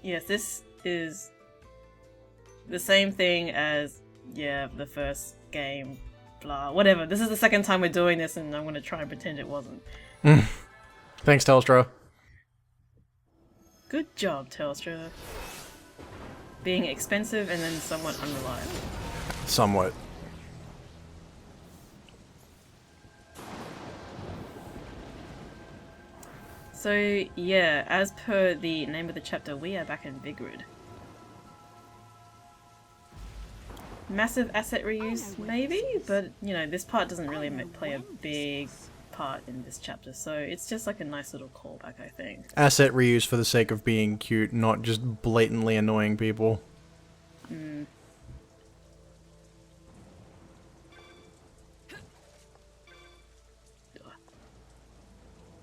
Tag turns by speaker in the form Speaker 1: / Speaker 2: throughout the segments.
Speaker 1: Yes, this is the same thing as, yeah, the first game, blah, whatever. This is the second time we're doing this and I'm gonna try and pretend it wasn't.
Speaker 2: Thanks, Telstra.
Speaker 1: Good job, Telstra. Being expensive and then somewhat unreliable.
Speaker 2: Somewhat.
Speaker 1: So, yeah, as per the name of the chapter, we are back in Vigrid. Massive asset reuse, maybe? But, you know, this part doesn't really play a big part in this chapter, so it's just like a nice little callback, I think.
Speaker 2: Asset reuse for the sake of being cute, not just blatantly annoying people.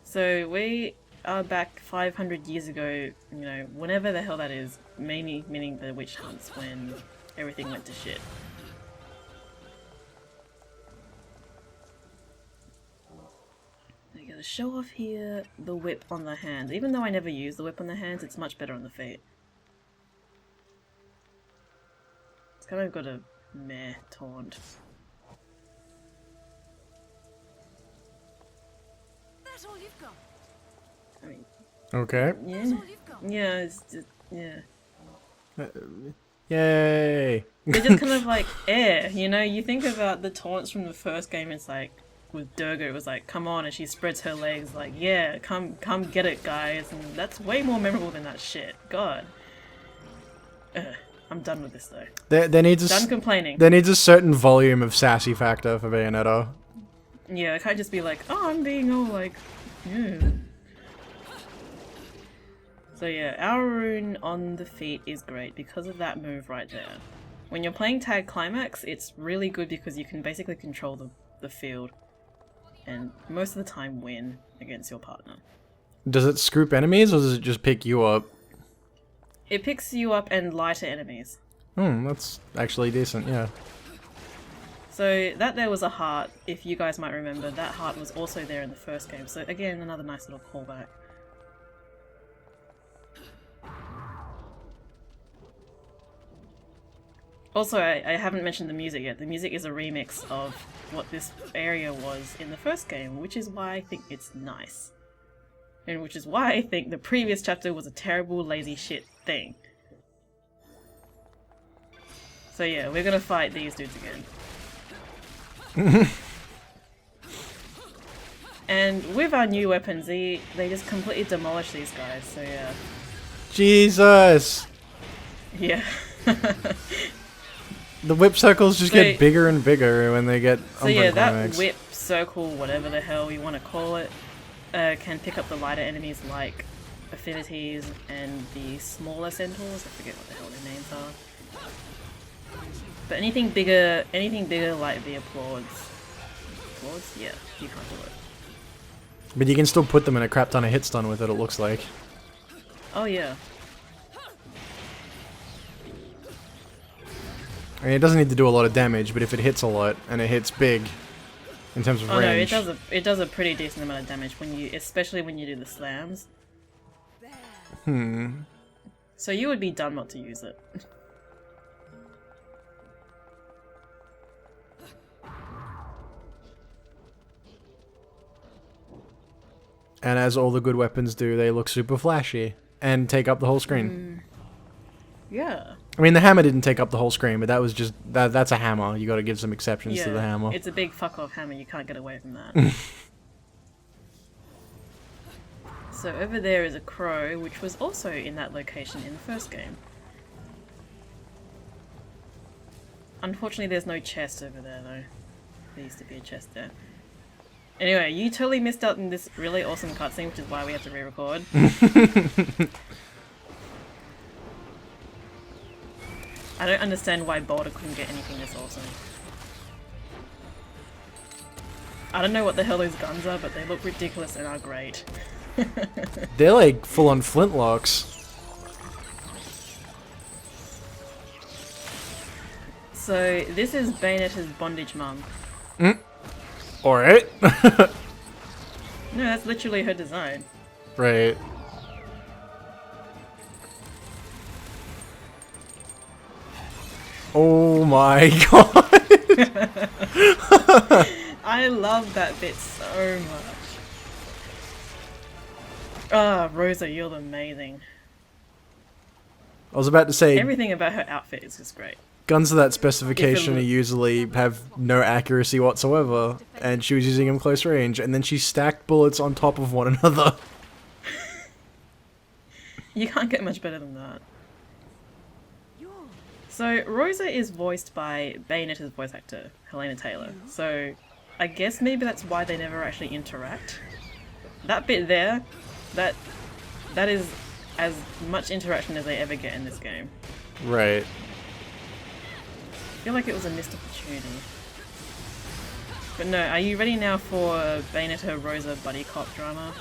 Speaker 1: So we are back 500 years ago, you know, whenever the hell that is, mainly meaning the witch hunts when everything went to shit. I gotta show off here the whip on the hands. Even though I never use the whip on the hands, it's much better on the feet. It's kind of got a meh taunt.
Speaker 3: That's all you've got.
Speaker 1: I mean,
Speaker 2: Okay.
Speaker 1: yeah,
Speaker 3: That's all you've got.
Speaker 1: yeah, it's just, yeah.
Speaker 2: Yay!
Speaker 1: They're just kind of like air, you know? You think about the taunts from the first game, it's like, with Durga, it was like, come on, and she spreads her legs, like, yeah, come get it, guys, and that's way more memorable than that shit. God. Ugh, I'm done with this, though.
Speaker 2: There needs a
Speaker 1: Done complaining.
Speaker 2: There needs a certain volume of sassy factor for Bayonetta.
Speaker 1: Yeah, I can't just be like, oh, I'm being all like, yeah. So yeah, our rune on the feet is great because of that move right there. When you're playing Tag Climax, it's really good because you can basically control the field and most of the time win against your partner.
Speaker 2: Does it scoop enemies or does it just pick you up?
Speaker 1: It picks you up and lighter enemies.
Speaker 2: That's actually decent, yeah.
Speaker 1: So that there was a heart, if you guys might remember, that heart was also there in the first game. So again, another nice little callback. Also, I haven't mentioned the music yet. The music is a remix of what this area was in the first game, which is why I think it's nice. And which is why I think the previous chapter was a terrible, lazy shit thing. So yeah, we're gonna fight these dudes again. And with our new weapons, they just completely demolish these guys, so yeah.
Speaker 2: Jesus!
Speaker 1: Yeah.
Speaker 2: The whip circles just get bigger and bigger when they get
Speaker 1: So yeah, that
Speaker 2: climax.
Speaker 1: whip, circle, whatever the hell you want to call it, can pick up the lighter enemies like affinities and the smaller centaurs. I forget what the hell their names are. But anything bigger like the applauds. Applauds? Yeah, you can't do it.
Speaker 2: But you can still put them in a crap ton of hit stun with it, it looks like.
Speaker 1: Oh yeah.
Speaker 2: I mean, it doesn't need to do a lot of damage, but if it hits a lot, and it hits big, in terms of range...
Speaker 1: no, it does a pretty decent amount of damage, especially when you do the slams. So you would be dumb not to use it.
Speaker 2: And as all the good weapons do, they look super flashy, and take up the whole screen.
Speaker 1: Yeah.
Speaker 2: I mean, the hammer didn't take up the whole screen, but that was just... That's a hammer. You gotta give some exceptions to the hammer.
Speaker 1: It's a big fuck off hammer, you can't get away from that. So over there is a crow, which was also in that location in the first game. Unfortunately there's no chest over there though. There used to be a chest there. Anyway, you totally missed out on this really awesome cutscene, which is why we have to re-record. I don't understand why Boulder couldn't get anything this awesome. I don't know what the hell those guns are, but they look ridiculous and are great.
Speaker 2: They're like full-on flintlocks.
Speaker 1: So, this is Bayonetta's bondage mum.
Speaker 2: Alright.
Speaker 1: No, that's literally her design.
Speaker 2: Right. Oh my god!
Speaker 1: I love that bit so much. Ah, Rosa, you're amazing.
Speaker 2: I was about to say,
Speaker 1: Everything about her outfit is just great.
Speaker 2: guns of that specification
Speaker 1: If it
Speaker 2: usually have no accuracy whatsoever, and she was using them close range, and then she stacked bullets on top of one another.
Speaker 1: You can't get much better than that. So, Rosa is voiced by Bayonetta's voice actor, Helena Taylor. So, I guess maybe that's why they never actually interact. That bit there, that is as much interaction as they ever get in this game.
Speaker 2: Right.
Speaker 1: I feel like it was a missed opportunity. But no, are you ready now for Bayonetta Rosa buddy cop drama?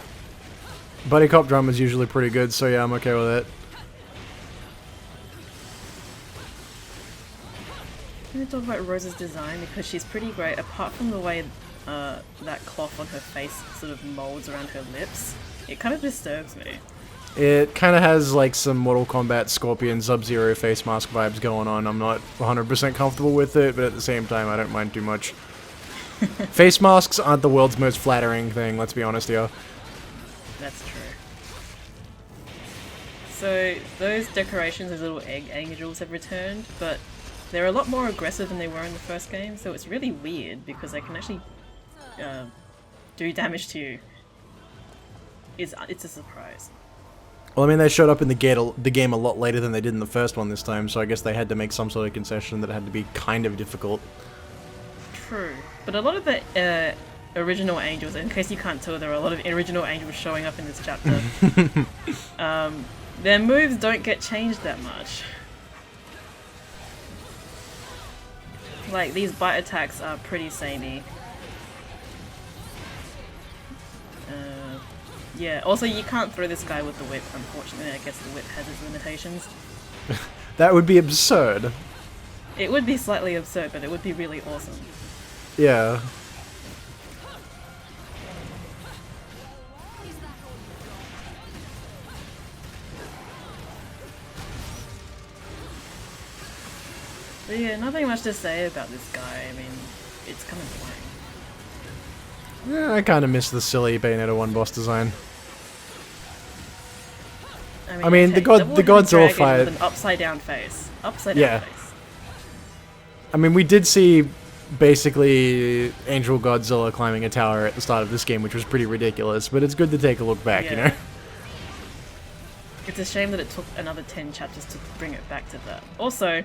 Speaker 2: Buddy cop drama is usually pretty good, so yeah, I'm okay with it.
Speaker 1: I'm going to talk about Rosa's design because she's pretty great, apart from the way that cloth on her face sort of molds around her lips. It kind of disturbs me.
Speaker 2: It kind of has like some Mortal Kombat Scorpion Sub-Zero face mask vibes going on. I'm not 100% comfortable with it, but at the same time I don't mind too much. Face masks aren't the world's most flattering thing, let's be honest here.
Speaker 1: That's true. So those decorations, those little egg angels have returned, but they're a lot more aggressive than they were in the first game, so it's really weird because they can actually do damage to you. It's a surprise.
Speaker 2: Well, I mean, they showed up in the game a lot later than they did in the first one this time, so I guess they had to make some sort of concession that it had to be kind of difficult.
Speaker 1: True. But a lot of the original angels, in case you can't tell, there are a lot of original angels showing up in this chapter. Their moves don't get changed that much. Like, these bite attacks are pretty samey. Yeah, also you can't throw this guy with the whip, unfortunately. I guess the whip has its limitations.
Speaker 2: That would be absurd.
Speaker 1: It would be slightly absurd, but it would be really awesome.
Speaker 2: Yeah.
Speaker 1: But yeah, nothing much to say about this guy. I mean, it's kind of boring.
Speaker 2: Yeah, I kind of miss the silly Bayonetta 1 boss design. I mean,
Speaker 1: okay,
Speaker 2: the Godzilla fight
Speaker 1: with an upside down face. Upside down face.
Speaker 2: I mean, we did see basically Angel Godzilla climbing a tower at the start of this game, which was pretty ridiculous, but it's good to take a look back, you know?
Speaker 1: It's a shame that it took another 10 chapters to bring it back to that. Also,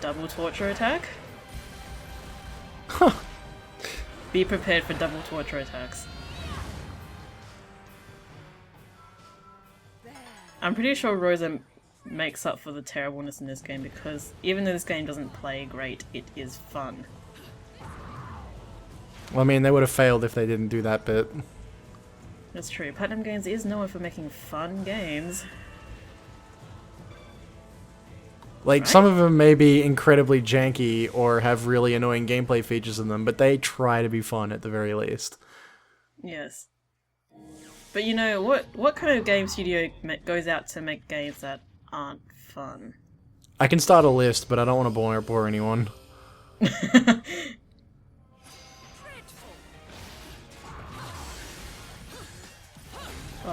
Speaker 1: double torture attack?
Speaker 2: Huh.
Speaker 1: Be prepared for double torture attacks. I'm pretty sure Rosa makes up for the terribleness in this game because even though this game doesn't play great, it is fun.
Speaker 2: Well, I mean, they would have failed if they didn't do that bit.
Speaker 1: That's true. Platinum Games is known for making fun games.
Speaker 2: Like,
Speaker 1: Right?
Speaker 2: some of them may be incredibly janky or have really annoying gameplay features in them, but they try to be fun at the very least.
Speaker 1: Yes. But you know, what kind of game studio goes out to make games that aren't fun?
Speaker 2: I can start a list, but I don't want to bore anyone.
Speaker 1: God,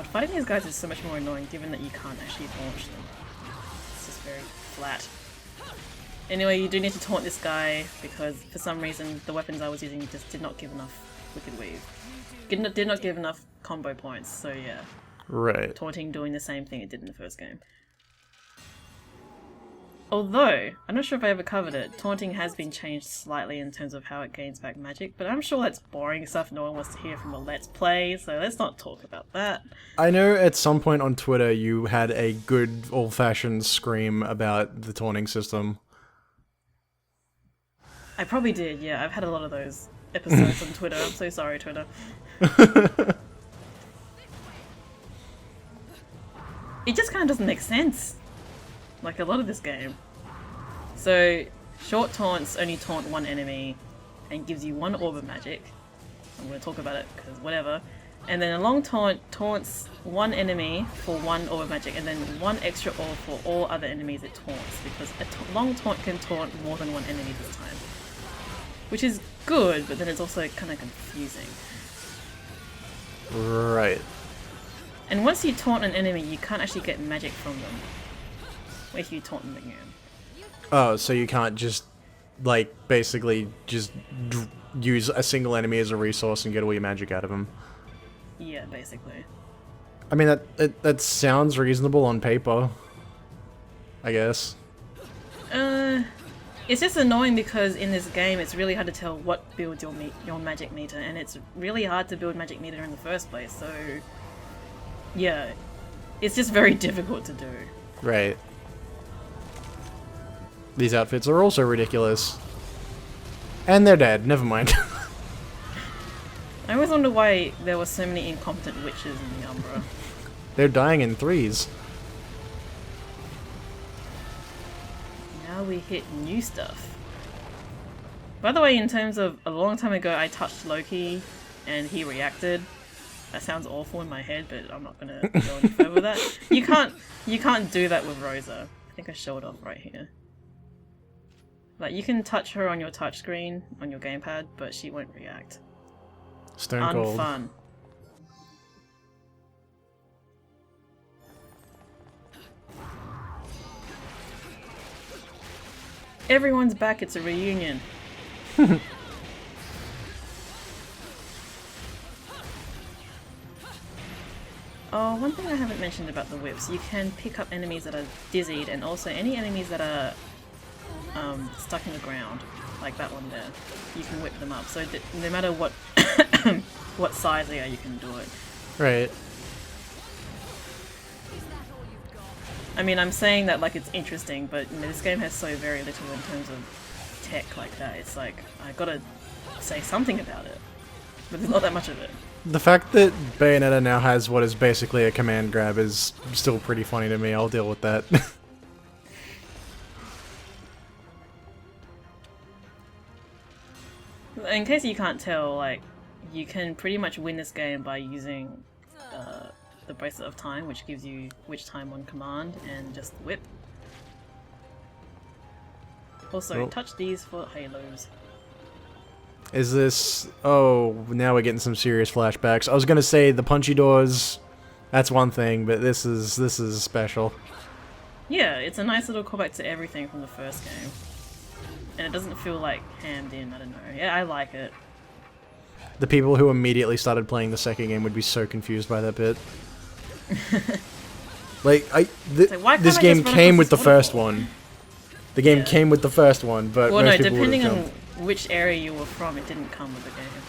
Speaker 1: fighting these guys is so much more annoying given that you can't actually launch them. It's just very flat. Anyway, you do need to taunt this guy because for some reason the weapons I was using just did not give enough Wicked Weave. Did not give enough combo points, so yeah.
Speaker 2: Right.
Speaker 1: Taunting doing the same thing it did in the first game. Although, I'm not sure if I ever covered it, taunting has been changed slightly in terms of how it gains back magic, but I'm sure that's boring stuff no one wants to hear from a Let's Play, so let's not talk about that.
Speaker 2: I know at some point on Twitter you had a good old-fashioned scream about the taunting system.
Speaker 1: I probably did, yeah, I've had a lot of those episodes on Twitter, I'm so sorry Twitter. It just kind of doesn't make sense. Like a lot of this game. So, short taunts only taunt one enemy and gives you one orb of magic. I'm going to talk about it because whatever. And then a long taunt taunts one enemy for one orb of magic, and then one extra orb for all other enemies it taunts, because a long taunt can taunt more than one enemy this time. Which is good, but then it's also kind of confusing.
Speaker 2: Right.
Speaker 1: And once you taunt an enemy, you can't actually get magic from them if you taunt them again.
Speaker 2: Oh, so you can't just, like, basically just use a single enemy as a resource and get all your magic out of them.
Speaker 1: Yeah, basically.
Speaker 2: I mean, that sounds reasonable on paper, I guess.
Speaker 1: It's just annoying because in this game it's really hard to tell what builds your magic meter, and it's really hard to build magic meter in the first place, so yeah, it's just very difficult to do.
Speaker 2: Right. These outfits are also ridiculous. And they're dead, never mind.
Speaker 1: I always wonder why there were so many incompetent witches in the Umbra.
Speaker 2: They're dying in threes.
Speaker 1: Now we hit new stuff. By the way, in terms of a long time ago I touched Loki and he reacted. That sounds awful in my head, but I'm not gonna go any further with that. You can't do that with Rosa. I think I showed off right here. Like, you can touch her on your touchscreen, on your gamepad, but she won't react.
Speaker 2: Stone cold.
Speaker 1: Unfun. Everyone's back, it's a reunion. Oh, one thing I haven't mentioned about the whips, you can pick up enemies that are dizzied, and also any enemies that are stuck in the ground, like that one there. You can whip them up, so that no matter what what size they are, you can do it.
Speaker 2: Right.
Speaker 1: I mean, I'm saying that like it's interesting, but you know, this game has so very little in terms of tech like that. It's like, I gotta say something about it, but there's not that much of it.
Speaker 2: The fact that Bayonetta now has what is basically a command grab is still pretty funny to me. I'll deal with that.
Speaker 1: In case you can't tell, like, you can pretty much win this game by using the Bracelet of Time, which gives you Witch Time on command, and just whip. Also,
Speaker 2: Oh.
Speaker 1: touch these for halos.
Speaker 2: Is this... Oh, now we're getting some serious flashbacks. I was gonna say the punchy doors, that's one thing, but this is special.
Speaker 1: Yeah, it's a nice little callback to everything from the first game. And it doesn't feel like hammed in, I don't know. Yeah, I like it.
Speaker 2: The people who immediately started playing the second game would be so confused by that bit. Like,
Speaker 1: why can't
Speaker 2: this
Speaker 1: I
Speaker 2: game
Speaker 1: just run
Speaker 2: came
Speaker 1: across
Speaker 2: with the
Speaker 1: this
Speaker 2: first
Speaker 1: waterfall?
Speaker 2: one. The game
Speaker 1: Yeah.
Speaker 2: came with the first one, but
Speaker 1: Well, no,
Speaker 2: most people
Speaker 1: depending
Speaker 2: would've
Speaker 1: on
Speaker 2: jumped.
Speaker 1: which area you were from, it didn't come with the game.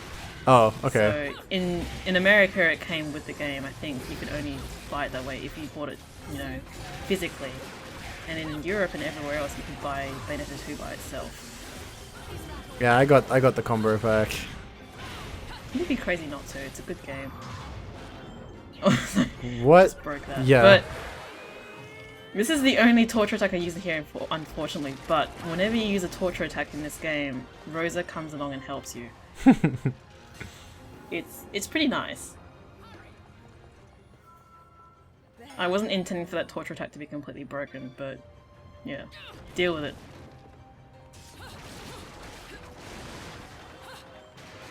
Speaker 2: Oh, okay.
Speaker 1: So, in America it came with the game. I think you could only buy it that way if you bought it, you know, physically. And in Europe and everywhere else you could buy Bayonetta 2 by itself.
Speaker 2: Yeah, I got the combo pack.
Speaker 1: It'd be crazy not to, it's a good game.
Speaker 2: What?
Speaker 1: Just broke that.
Speaker 2: Yeah.
Speaker 1: But this is the only torture attack I use here, unfortunately, but whenever you use a torture attack in this game, Rosa comes along and helps you. It's pretty nice. I wasn't intending for that torture attack to be completely broken, but yeah, deal with it.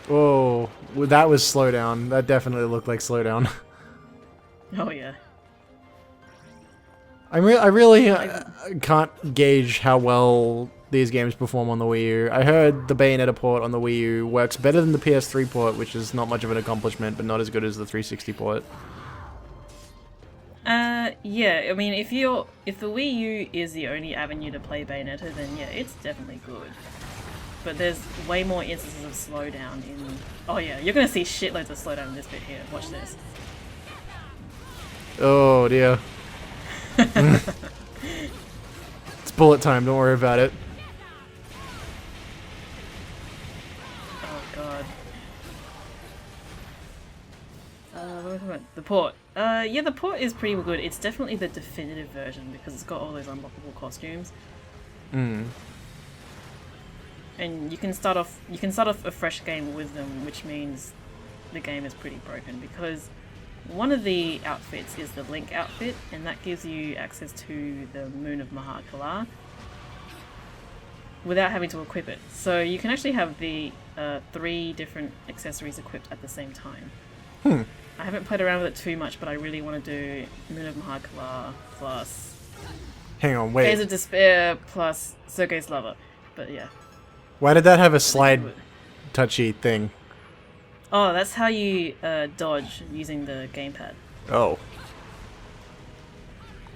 Speaker 2: Whoa, well, that was slowdown. That definitely looked like slowdown.
Speaker 1: Oh yeah.
Speaker 2: I really can't gauge how well these games perform on the Wii U. I heard the Bayonetta port on the Wii U works better than the PS3 port, which is not much of an accomplishment, but not as good as the 360 port.
Speaker 1: Yeah, I mean, if the Wii U is the only avenue to play Bayonetta, then yeah, it's definitely good. But there's way more instances of slowdown in... Oh yeah, you're gonna see shitloads of slowdown in this bit here. Watch this.
Speaker 2: Oh dear. It's bullet time, don't worry about it.
Speaker 1: Oh god. What am I talking about? The port. Yeah, the port is pretty good. It's definitely the definitive version because it's got all those unlockable costumes.
Speaker 2: Mm.
Speaker 1: And you can start off a fresh game with them, which means the game is pretty broken because one of the outfits is the Link outfit, and that gives you access to the Moon of Mahakala without having to equip it. So you can actually have the 3 different accessories equipped at the same time. I haven't played around with it too much, but I really want to do Moon of Mahakala plus
Speaker 2: Hang on,
Speaker 1: Days
Speaker 2: wait.
Speaker 1: of Despair plus Sergei's Lover. But yeah.
Speaker 2: Why did that have a slide touchy thing?
Speaker 1: Oh, that's how you dodge using the gamepad.
Speaker 2: Oh.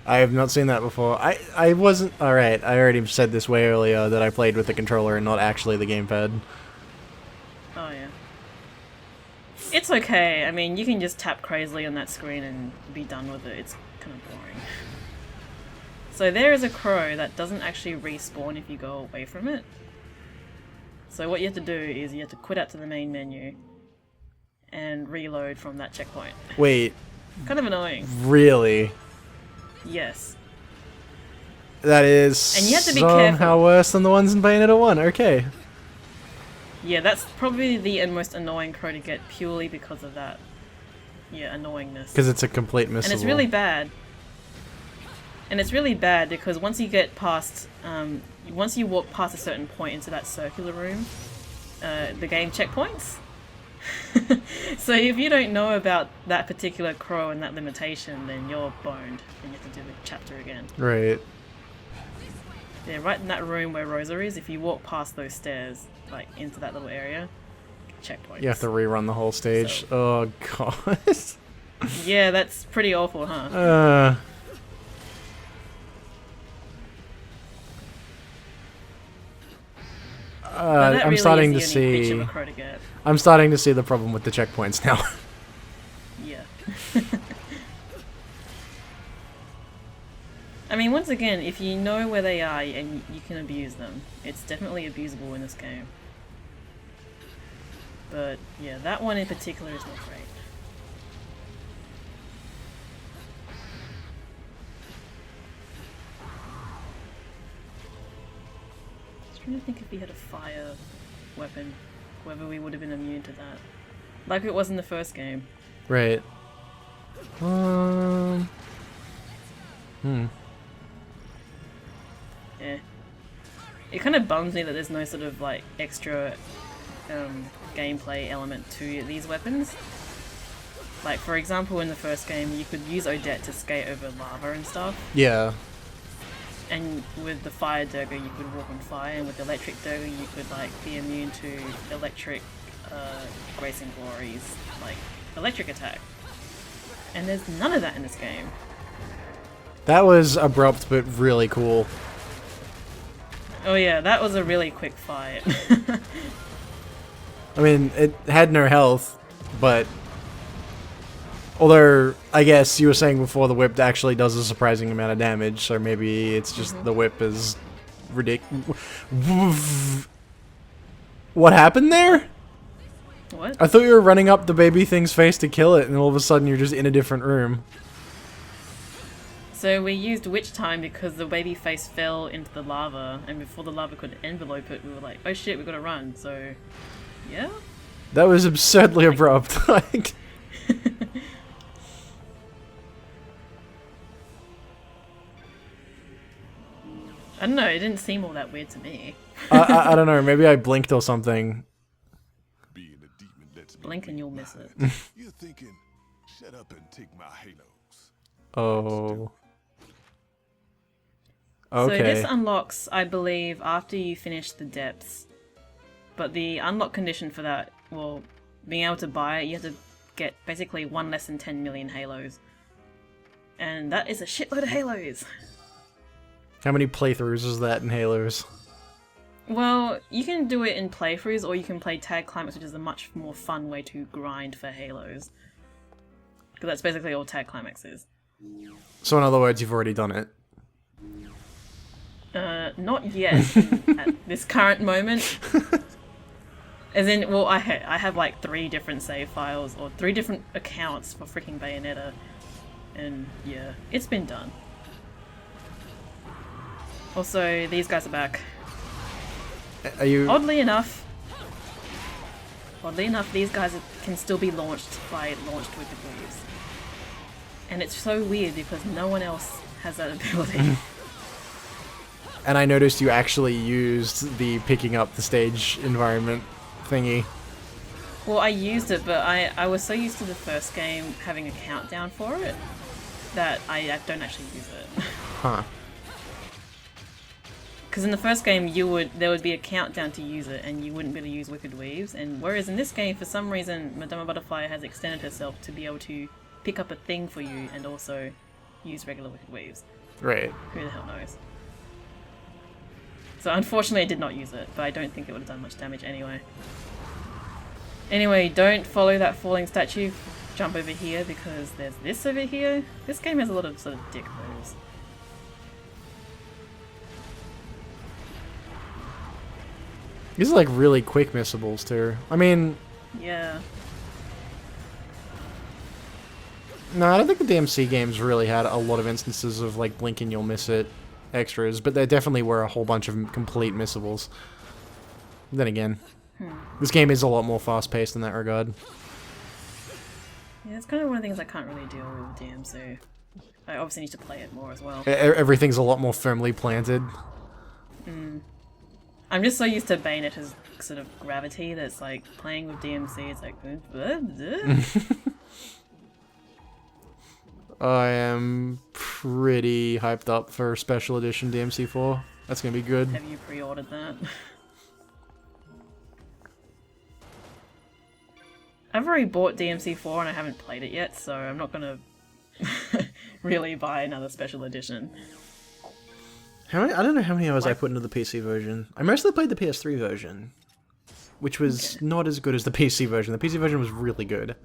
Speaker 2: I have not seen that before. I wasn't... Alright, I already said this way earlier that I played with the controller and not actually the gamepad.
Speaker 1: Oh yeah. It's okay. I mean, you can just tap crazily on that screen and be done with it. It's kind of boring. So there is a crow that doesn't actually respawn if you go away from it. So what you have to do is you have to quit out to the main menu and reload from that checkpoint.
Speaker 2: Wait,
Speaker 1: Kind of annoying.
Speaker 2: really?
Speaker 1: Yes.
Speaker 2: That is
Speaker 1: And you have to be
Speaker 2: somehow
Speaker 1: careful.
Speaker 2: worse than the ones in Bayonetta 1, okay.
Speaker 1: Yeah, that's probably the most annoying crow to get purely because of that. Yeah, annoyingness.
Speaker 2: Because it's a complete missable.
Speaker 1: And it's really bad. And it's really bad because once you get past, once you walk past a certain point into that circular room, the game checkpoints. So if you don't know about that particular crow and that limitation, then you're boned and you have to do the chapter again.
Speaker 2: Right.
Speaker 1: Yeah, right in that room where Rosa is, if you walk past those stairs, like into that little area, checkpoints.
Speaker 2: You have to rerun the whole stage.
Speaker 1: So-
Speaker 2: Oh, God.
Speaker 1: Yeah, that's pretty awful, huh? But that
Speaker 2: I'm
Speaker 1: really
Speaker 2: starting to
Speaker 1: is the only bitch
Speaker 2: see...
Speaker 1: of a crow to get.
Speaker 2: I'm starting to see the problem with the checkpoints now.
Speaker 1: Yeah. I mean, once again, if you know where they are and you can abuse them, it's definitely abusable in this game. But yeah, that one in particular is not great. Just trying to think if we had a fire weapon, whether we would have been immune to that. Like it was in the first game.
Speaker 2: Right.
Speaker 1: Yeah. It kind of bums me that there's no sort of like extra gameplay element to these weapons. Like for example in the first game you could use Odette to skate over lava and stuff,
Speaker 2: Yeah.
Speaker 1: and with the fire dagger you could walk on fire, and with the electric dagger you could like be immune to electric Grace and Glory's like electric attack. And there's none of that in this game.
Speaker 2: That was abrupt but really cool.
Speaker 1: Oh yeah, that was a really quick fight.
Speaker 2: I mean, it had no health, but... Although, I guess you were saying before the whip actually does a surprising amount of damage, so maybe it's just the whip is ridiculous. What happened there?
Speaker 1: What?
Speaker 2: I thought you were running up the baby thing's face to kill it, and all of a sudden you're just in a different room.
Speaker 1: So we used witch time because the baby face fell into the lava, and before the lava could envelope it, we were like, oh shit, we gotta run, so... Yeah?
Speaker 2: That was absurdly abrupt. Like...
Speaker 1: I don't know, it didn't seem all that weird to me.
Speaker 2: I don't know, maybe I blinked or something.
Speaker 4: Being a demon lets me
Speaker 1: Blink and you'll miss it.
Speaker 4: You're thinking, shut up and take my halos.
Speaker 2: Oh.
Speaker 1: So
Speaker 2: Okay.
Speaker 1: this unlocks, I believe, after you finish the depths. But the unlock condition for that, well, being able to buy it, you have to get basically 1 less than 10 million halos. And that is a shitload of halos!
Speaker 2: How many playthroughs is that in Halos?
Speaker 1: Well, you can do it in playthroughs, or you can play Tag Climax, which is a much more fun way to grind for halos. Because that's basically all Tag Climax is.
Speaker 2: So in other words, you've already done it.
Speaker 1: Not yet, at this current moment. As in, well, I have like 3 different save files, or 3 different accounts for freaking Bayonetta. And yeah, it's been done. Also, these guys are back.
Speaker 2: Are you...
Speaker 1: Oddly enough, Oddly enough, these guys can still be launched by launched Wicked Weaves. And it's so weird because no one else has that ability.
Speaker 2: And I noticed you actually used the picking up the stage environment thingy.
Speaker 1: Well, I used it, but I was so used to the first game having a countdown for it that I don't actually use it.
Speaker 2: Huh.
Speaker 1: Because in the first game, there would be a countdown to use it, and you wouldn't be able to use Wicked Weaves. And whereas in this game, for some reason, Madama Butterfly has extended herself to be able to pick up a thing for you and also use regular Wicked Weaves.
Speaker 2: Right.
Speaker 1: Who the hell knows? So unfortunately, I did not use it, but I don't think it would have done much damage anyway. Anyway, don't follow that falling statue. Jump over here because there's this over here. This game has a lot of sort of dick moves.
Speaker 2: These are like really quick missables too. I mean,
Speaker 1: Yeah.
Speaker 2: no, I don't think the DMC games really had a lot of instances of like blink and you'll miss it extras, but there definitely were a whole bunch of complete missables. Then again, this game is a lot more fast-paced in that regard.
Speaker 1: Yeah, it's kind of one of the things I can't really deal with DMC. I obviously need to play it more as well.
Speaker 2: Everything's a lot more firmly planted.
Speaker 1: I'm just so used to Bayonetta's sort of gravity that's like playing with DMC, it's like...
Speaker 2: I am pretty hyped up for Special Edition DMC4. That's gonna be good.
Speaker 1: Have you pre-ordered that? I've already bought DMC4 and I haven't played it yet, so I'm not gonna really buy another special edition.
Speaker 2: How many, I don't know how many hours I put into the PC version. I mostly played the PS3 version, which was not as good as the PC version. The PC version was really good.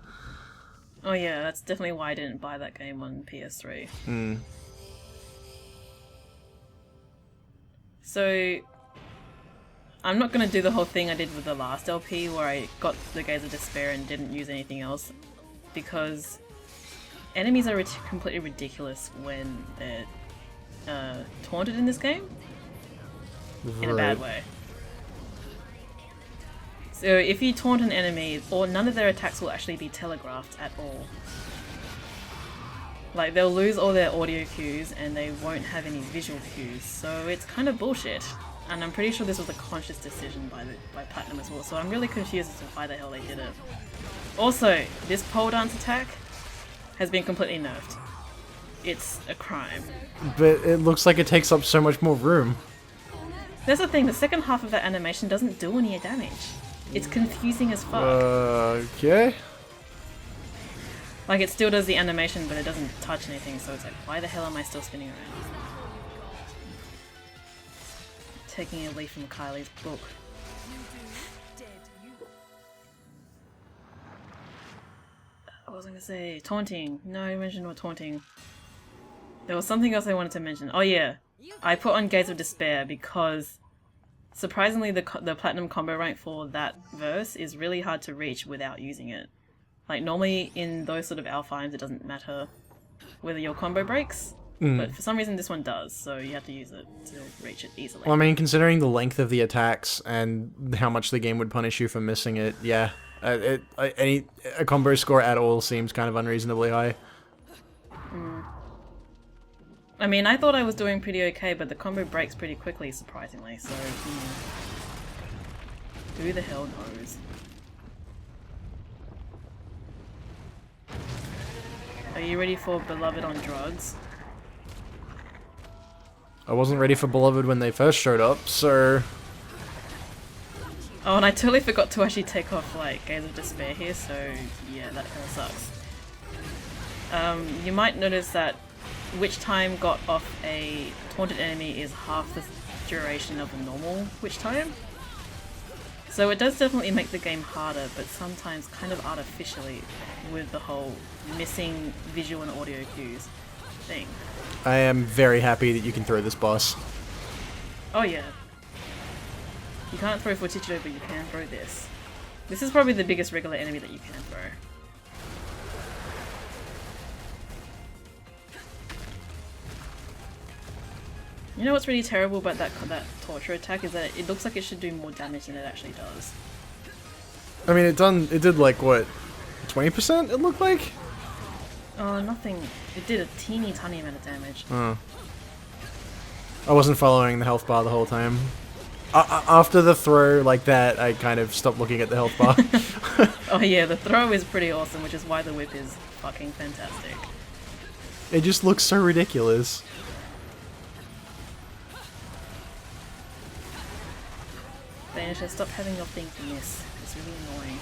Speaker 1: Oh yeah, that's definitely why I didn't buy that game on PS3. So, I'm not going to do the whole thing I did with the last LP where I got the Gaze of Despair and didn't use anything else, because enemies are completely ridiculous when they're taunted in this game, in a bad way. So if you taunt an enemy, or none of their attacks will actually be telegraphed at all. Like, they'll lose all their audio cues and they won't have any visual cues, so it's kind of bullshit. And I'm pretty sure this was a conscious decision by Platinum as well, so I'm really confused as to why the hell they did it. Also, this pole dance attack has been completely nerfed. It's a crime.
Speaker 2: But it looks like it takes up so much more room.
Speaker 1: That's the thing, the second half of that animation doesn't do any damage. It's confusing as fuck.
Speaker 2: Okay.
Speaker 1: Like, it still does the animation, but it doesn't touch anything, so it's like, why the hell am I still spinning around? Taking a leaf from Kylie's book. What was I gonna say? Taunting. No, I mentioned what taunting. There was something else I wanted to mention. Oh yeah, I put on Gaze of Despair because surprisingly the Platinum combo rank for that verse is really hard to reach without using it. Like, normally in those sort of Alphines it doesn't matter whether your combo breaks, but for some reason this one does, so you have to use it to reach it easily.
Speaker 2: Well, I mean, considering the length of the attacks and how much the game would punish you for missing it, yeah. A combo score at all seems kind of unreasonably high.
Speaker 1: I mean, I thought I was doing pretty okay, but the combo breaks pretty quickly, surprisingly, so... who the hell knows? Are you ready for Beloved on Drugs?
Speaker 2: I wasn't ready for Beloved when they first showed up, so...
Speaker 1: Oh, and I totally forgot to actually take off, like, Gaze of Despair here, so yeah, that kinda sucks. You might notice that Witch Time got off a taunted enemy is half the duration of a normal Witch Time. So it does definitely make the game harder, but sometimes kind of artificially with the whole missing visual and audio cues thing.
Speaker 2: I am very happy that you can throw this boss.
Speaker 1: Oh yeah. You can't throw Fortitudo, but you can throw this. This is probably the biggest regular enemy that you can throw. You know what's really terrible about that torture attack is that it looks like it should do more damage than it actually does.
Speaker 2: I mean, it did like what, 20%? It looked like.
Speaker 1: Oh, nothing. It did a teeny tiny amount of damage.
Speaker 2: Oh. I wasn't following the health bar the whole time. After the throw like that, I kind of stopped looking at the health bar.
Speaker 1: Oh yeah, the throw is pretty awesome, which is why the whip is fucking fantastic.
Speaker 2: It just looks so ridiculous.
Speaker 1: Bayonetta, stop having your thing to miss. It's really annoying.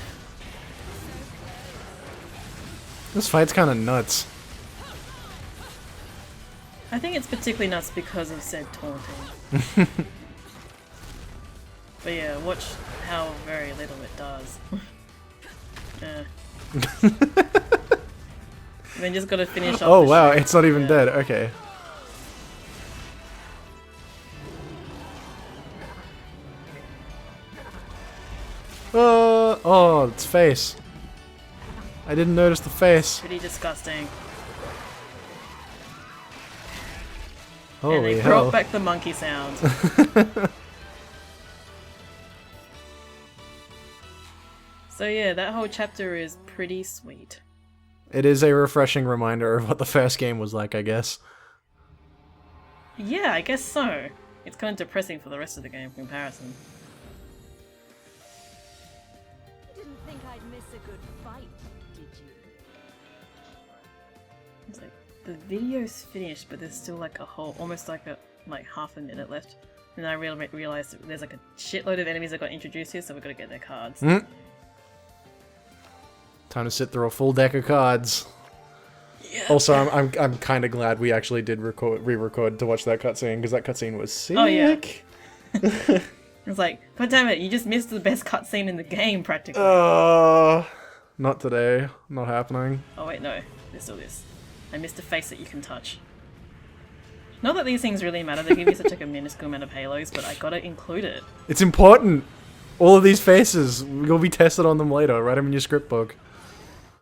Speaker 2: This fight's kind of nuts.
Speaker 1: I think it's particularly nuts because of said taunting. But yeah, watch how very little it does. Then just gotta finish off.
Speaker 2: Oh
Speaker 1: the
Speaker 2: wow,
Speaker 1: shoot.
Speaker 2: it's not even
Speaker 1: Yeah.
Speaker 2: dead. Okay. Oh, its face. I didn't notice the face.
Speaker 1: Pretty disgusting.
Speaker 2: Holy
Speaker 1: and they
Speaker 2: hell.
Speaker 1: brought back the monkey sound. So yeah, that whole chapter is pretty sweet.
Speaker 2: It is a refreshing reminder of what the first game was like, I guess.
Speaker 1: Yeah, I guess so. It's kind of depressing for the rest of the game in comparison.
Speaker 3: You didn't think I'd miss a good fight, did you?
Speaker 1: It's like the video's finished, but there's still like a whole, almost like half a minute left. And I realized that there's like a shitload of enemies that got introduced here, so we've got to get their cards.
Speaker 2: Time to sit through a full deck of cards.
Speaker 1: Yeah.
Speaker 2: Also, I'm kind of glad we actually did re-record to watch that cutscene, because that cutscene was sick.
Speaker 1: Oh yeah. It's like, god damn it, you just missed the best cutscene in the game, practically.
Speaker 2: Not today. Not happening.
Speaker 1: Oh wait, no. There's still this. I missed a face that you can touch. Not that these things really matter, they give you such like a minuscule amount of halos, but I gotta include it.
Speaker 2: It's important. All of these faces, you'll be tested on them later. Write them in your script book.